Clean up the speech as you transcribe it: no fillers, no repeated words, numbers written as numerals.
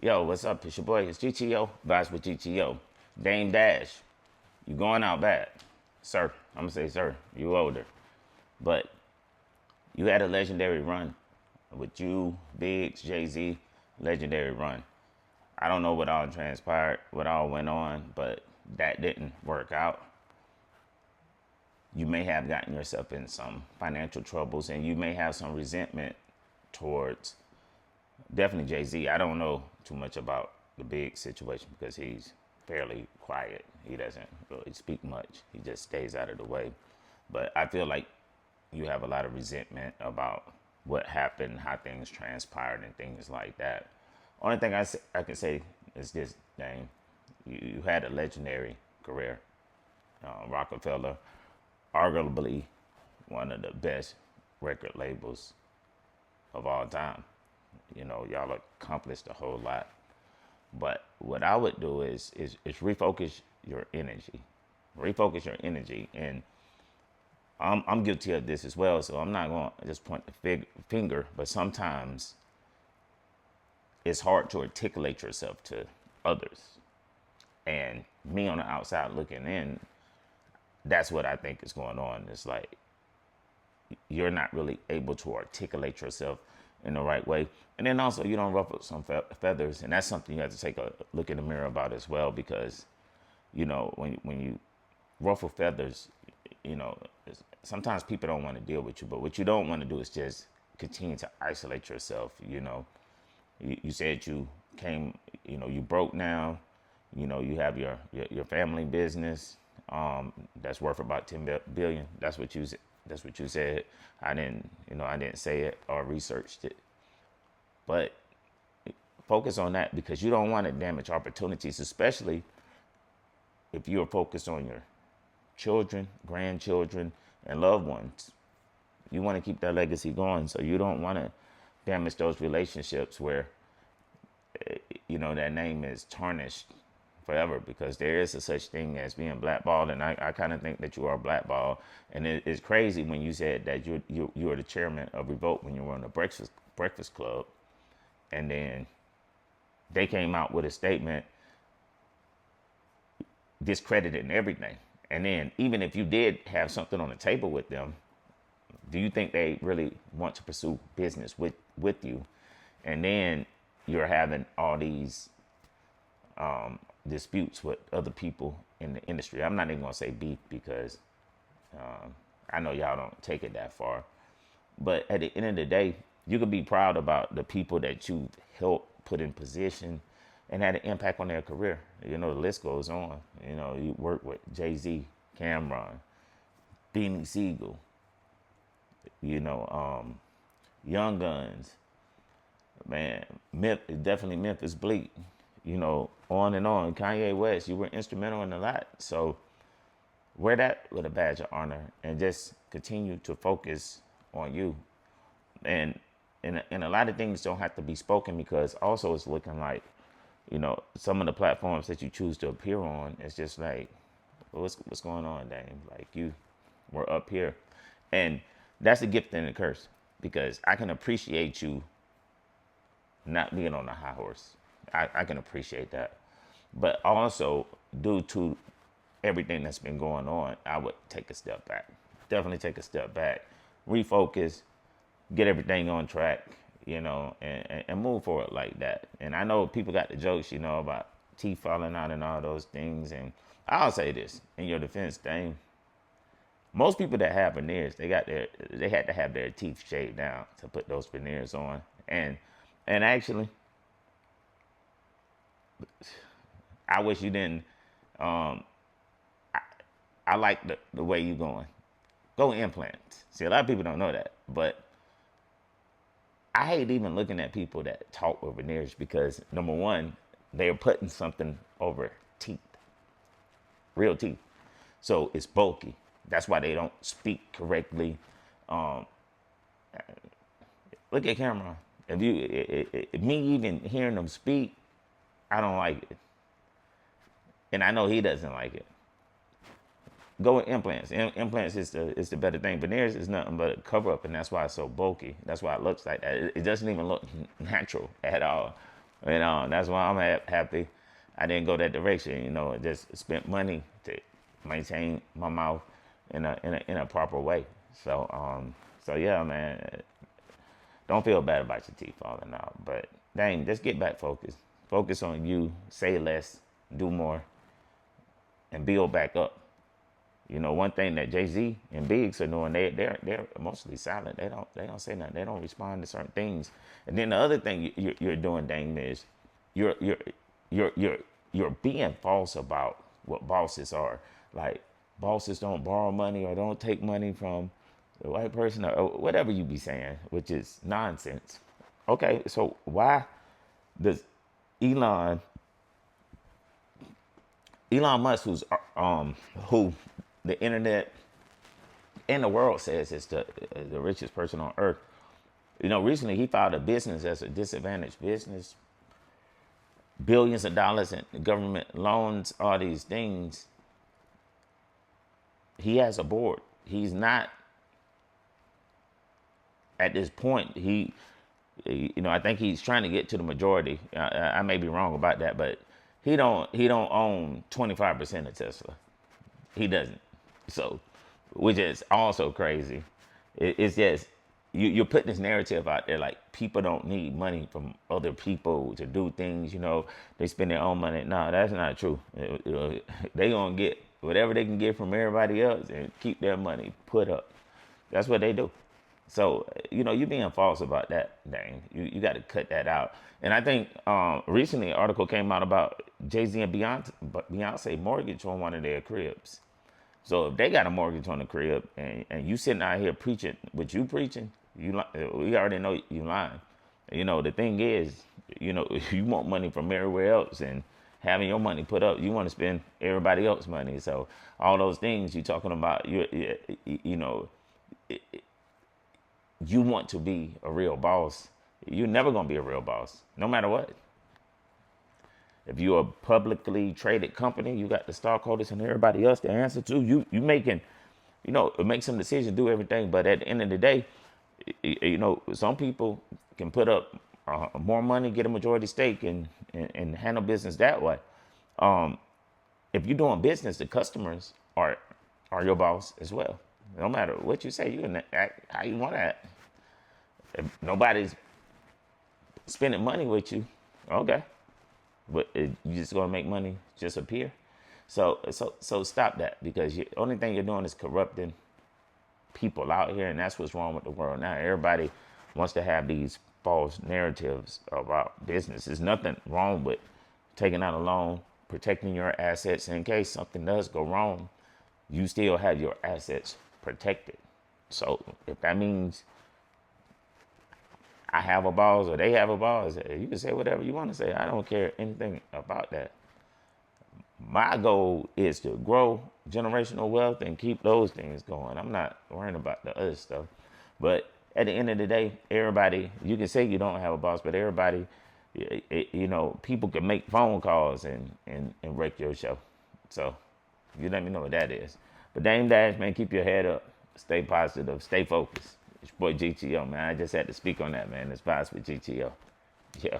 Yo, what's up? It's your boy. It's GTO. Vibes with GTO. Dame Dash. You going out bad. Sir. I'm going to say, sir. You older. But you had a legendary run with you, Biggs, Jay-Z. Legendary run. I don't know what all transpired, what all went on, but that didn't work out. You may have gotten yourself in some financial troubles and you may have some resentment towards definitely Jay-Z. I don't know too much about the Big situation because he's fairly quiet. He doesn't really speak much. He just stays out of the way. But I feel like you have a lot of resentment about what happened, how things transpired, and things like that. Only thing I can say is this, Dame. You had a legendary career. Rockefeller, arguably one of the best record labels of all time. You know, y'all accomplished a whole lot. But what I would do is refocus your energy. Refocus your energy. And I'm guilty of this as well, so I'm not going to just point the finger, but sometimes it's hard to articulate yourself to others. And me on the outside looking in, that's what I think is going on. It's like you're not really able to articulate yourself in the right way. And then also you don't ruffle some feathers. And that's something you have to take a look in the mirror about as well, because, you know, when you ruffle feathers, you know, sometimes people don't want to deal with you. But what you don't want to do is just continue to isolate yourself. You know, you said you came, you know, you broke now. You know, you have your family business that's worth about 10 billion. That's what you said. I didn't say it or researched it. But focus on that, because you don't want to damage opportunities, especially if you're focused on your children, grandchildren, and loved ones. You want to keep that legacy going, so you don't want to damage those relationships where, you know, that name is tarnished forever, because there is a such thing as being blackballed, and I kind of think that you are blackballed. And it's crazy when you said that you were the chairman of Revolt when you were on the Breakfast Club, and then they came out with a statement discrediting everything. And then even if you did have something on the table with them, do you think they really want to pursue business with you? And then you're having all these disputes with other people in the industry. I'm not even gonna say beef, because I know y'all don't take it that far. But at the end of the day, you could be proud about the people that you've helped put in position and had an impact on their career. You know, the list goes on. You know, you work with Jay-Z, Cameron, Beanie Siegel, you know, Young Guns, man, definitely Memphis Bleak, you know, on and on. Kanye West, you were instrumental in a lot. So wear that with a badge of honor and just continue to focus on you. And a lot of things don't have to be spoken, because also it's looking like, you know, some of the platforms that you choose to appear on, it's just like, what's going on, Dame? Like, you were up here. And that's a gift and a curse, because I can appreciate you not being on a high horse. I can appreciate that. But also, due to everything that's been going on, I would take a step back. Definitely take a step back. Refocus, get everything on track, you know, and move forward like that. And I know people got the jokes, you know, about teeth falling out and all those things. And I'll say this in your defense, Dame. Most people that have veneers, they had to have their teeth shaved down to put those veneers on. And actually, I wish you didn't. I like the way you going. Go implants. See, a lot of people don't know that, but I hate even looking at people that talk with veneers, because number one, they're putting something over teeth, real teeth. So it's bulky. That's why they don't speak correctly. Look at Cameron. If me even hearing them speak, I don't like it. And I know he doesn't like it. Go with implants. Implants is the better thing. Veneers is nothing but a cover up, and that's why it's so bulky. That's why it looks like that. It doesn't even look natural at all. And that's why I'm happy I didn't go that direction. I just spent money to maintain my mouth in a proper way. So yeah, man, don't feel bad about your teeth falling out. But dang, just get back focused. Focus on you. Say less. Do more. And build back up. One thing that Jay-Z and Biggs are doing, they're mostly silent. They don't say nothing. They don't respond to certain things. And then the other thing you're doing, Dame, is you're you're you're you're being false about what bosses are. Like, bosses don't borrow money or don't take money from the white person or whatever you be saying, which is nonsense. Okay, so why does Elon Elon Musk, who the internet and the world says is the richest person on earth. Recently he filed a business as a disadvantaged business, billions of dollars in government loans, all these things. He has a board. He's not at this point. I think he's trying to get to the majority. I may be wrong about that, but he don't own 25% of Tesla. He doesn't. So, which is also crazy. It's just you're putting this narrative out there like people don't need money from other people to do things. They spend their own money. No, that's not true. They gonna get whatever they can get from everybody else and keep their money put up. That's what they do. So, you're being false about that, Dane. You got to cut that out. And I think recently an article came out about Jay-Z and Beyonce mortgage on one of their cribs. So if they got a mortgage on the crib and you sitting out here preaching what you preaching, we already know you lying. The thing is, you want money from everywhere else and having your money put up, you want to spend everybody else's money. So all those things you talking about, you want to be a real boss. You're never going to be a real boss, no matter what. If you're a publicly traded company, you got the stockholders and everybody else to answer to. You making, make some decisions, do everything. But at the end of the day, some people can put up more money, get a majority stake, and handle business that way. If you're doing business, the customers are your boss as well. No matter what you say, you can act how you want to act. If nobody's spending money with you, okay. But you just gonna make money just appear. So stop that, because the only thing you're doing is corrupting people out here, and that's what's wrong with the world now. Everybody wants to have these false narratives about business. There's nothing wrong with taking out a loan, protecting your assets in case something does go wrong. You still have your assets protected. So if that means I have a boss or they have a boss, you can say whatever you want to say. I don't care anything about that. My goal is to grow generational wealth and keep those things going. I'm not worrying about the other stuff. But at the end of the day, everybody, you can say you don't have a boss, but everybody, people can make phone calls and wreck your show. So you let me know what that is. But Dame Dash, man, keep your head up. Stay positive. Stay focused. It's your boy GTO, man. I just had to speak on that, man. It's vibes with GTO. Yeah.